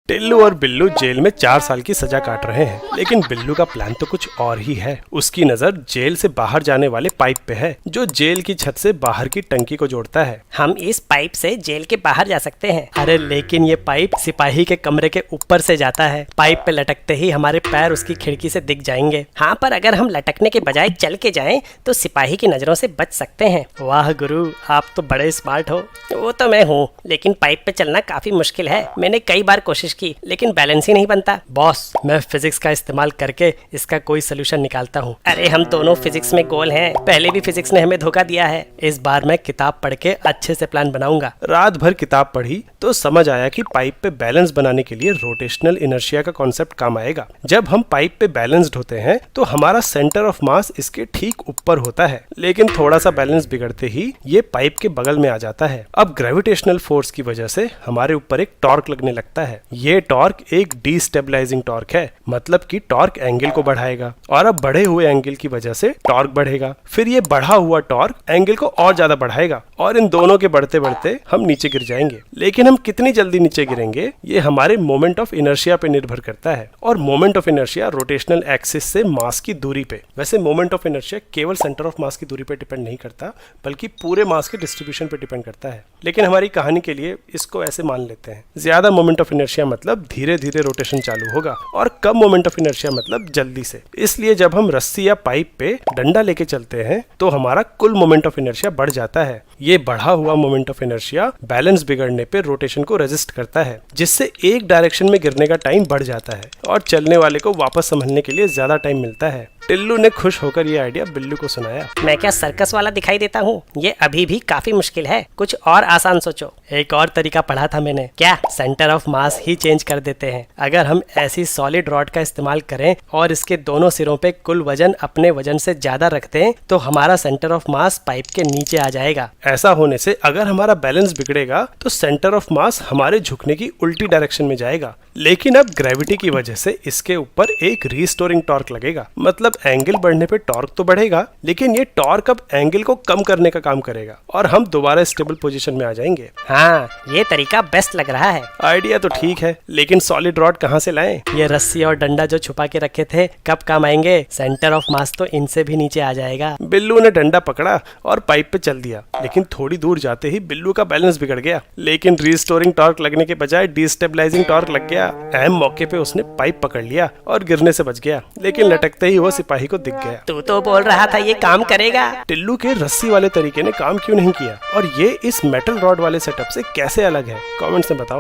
टिल्लू और बिल्लू जेल में 4 साल की सजा काट रहे हैं, लेकिन बिल्लू का प्लान तो कुछ और ही है। उसकी नजर जेल से बाहर जाने वाले पाइप पे है, जो जेल की छत से बाहर की टंकी को जोड़ता है। हम इस पाइप से जेल के बाहर जा सकते हैं। अरे लेकिन ये पाइप सिपाही के कमरे के ऊपर से जाता है। पाइप पे लटकते ही हमारे पैर उसकी खिड़की से दिख जाएंगे। हाँ, पर अगर हम लटकने के बजाय चल के जाएं तो सिपाही की नजरों से बच सकते हैं। वाह गुरु, आप तो बड़े स्मार्ट हो। वो तो मैं हूँ, लेकिन पाइप पे चलना काफी मुश्किल है। मैंने कई बार कोशिश की, लेकिन बैलेंस ही नहीं बनता। बॉस, मैं फिजिक्स का इस्तेमाल करके इसका कोई सोल्यूशन निकालता हूँ। अरे हम दोनों फिजिक्स में गोल हैं। पहले भी फिजिक्स ने हमें धोखा दिया है। इस बार मैं किताब पढ़ के अच्छे से प्लान बनाऊंगा। रात भर किताब पढ़ी तो समझ आया कि पाइप पे बैलेंस बनाने के लिए रोटेशनल इनर्शिया का कॉन्सेप्ट काम आएगा। जब हम पाइप पे बैलेंस्ड होते हैं तो हमारा सेंटर ऑफ मास इसके ठीक ऊपर होता है, लेकिन थोड़ा सा बैलेंस बिगड़ते ही ये पाइप के बगल में आ जाता है। अब ग्रेविटेशनल फोर्स की वजह से हमारे ऊपर एक टॉर्क लगने लगता है। ये टॉर्क एक डीस्टेबलाइजिंग टॉर्क है, मतलब कि टॉर्क एंगल को बढ़ाएगा, और अब बढ़े हुए एंगल की वजह से टॉर्क बढ़ेगा। फिर ये बढ़ा हुआ टॉर्क एंगल को और ज्यादा बढ़ाएगा, और इन दोनों के बढ़ते बढ़ते हम नीचे गिर जाएंगे। लेकिन हम कितनी जल्दी नीचे गिरेंगे ये हमारे मोमेंट ऑफ इनर्शिया पे निर्भर करता है, और moment of inertia rotational axis से मास की दूरी पे। वैसे मोमेंट ऑफ इनर्शिया केवल सेंटर ऑफ मास की दूरी पे डिपेंड नहीं करता, बल्कि पूरे मास के डिस्ट्रीब्यूशन पे डिपेंड करता है। लेकिन हमारी कहानी के लिए इसको ऐसे मान लेते हैं। ज्यादा मोमेंट ऑफ इनर्शिया मतलब धीरे धीरे रोटेशन चालू होगा, और कम मोमेंट ऑफ इनर्शिया मतलब जल्दी से। इसलिए जब हम रस्सी या पाइप पे डंडा लेके चलते हैं तो हमारा कुल मोमेंट ऑफ इनर्शिया बढ़ जाता है। ये बढ़ा हुआ मोमेंट ऑफ इनर्शिया बैलेंस बिगड़ने पे रोटेशन को रेजिस्ट करता है, जिससे एक डायरेक्शन में गिरने का टाइम बढ़ जाता है और चलने वाले को वापस संभलने के लिए ज्यादा टाइम मिलता है। टिल्लू ने खुश होकर ये आइडिया बिल्लू को सुनाया। मैं क्या सर्कस वाला दिखाई देता हूँ? ये अभी भी काफी मुश्किल है, कुछ और आसान सोचो। एक और तरीका पढ़ा था मैंने। क्या? Centre of mass he change कर देते हैं। अगर हम ऐसी सॉलिड रॉड का इस्तेमाल करें और इसके दोनों सिरों पे कुल वजन अपने वजन से ज्यादा रख दें तो हमारा सेंटर ऑफ मास पाइप के नीचे आ जाएगा। ऐसा होने से अगर हमारा बैलेंस बिगड़ेगा तो सेंटर ऑफ मास हमारे झुकने की उल्टी डायरेक्शन में जाएगा। लेकिन अब ग्रेविटी की वजह से इसके ऊपर एक रीस्टोरिंग टॉर्क लगेगा, मतलब एंगल बढ़ने पे टॉर्क तो बढ़ेगा, लेकिन ये टॉर्क अब एंगल को कम करने का काम करेगा और हम दोबारा स्टेबल पोजीशन में आ जाएंगे। हाँ, ये तरीका बेस्ट लग रहा है। आइडिया तो ठीक है, लेकिन सॉलिड रॉड कहाँ से लाएं? ये रस्सी और डंडा जो छुपा के रखे थे कब काम आएंगे? सेंटर ऑफ मास तो इनसे भी नीचे आ जाएगा। बिल्लू ने डंडा पकड़ा और पाइप पे चल दिया, लेकिन थोड़ी दूर जाते ही बिल्लू का बैलेंस बिगड़ गया। लेकिन रीस्टोरिंग टॉर्क लगने के बजाय डिस्टेबलाइजिंग टॉर्क लग गया। अहम मौके पे उसने पाइप पकड़ लिया और गिरने से बच गया, लेकिन लटकते ही वो सिपाही को दिख गया। तू तो बोल रहा था ये काम करेगा। टिल्लू के रस्सी वाले तरीके ने काम क्यों नहीं किया, और ये इस मेटल रॉड वाले सेटअप से कैसे अलग है? कमेंट्स में बताओ।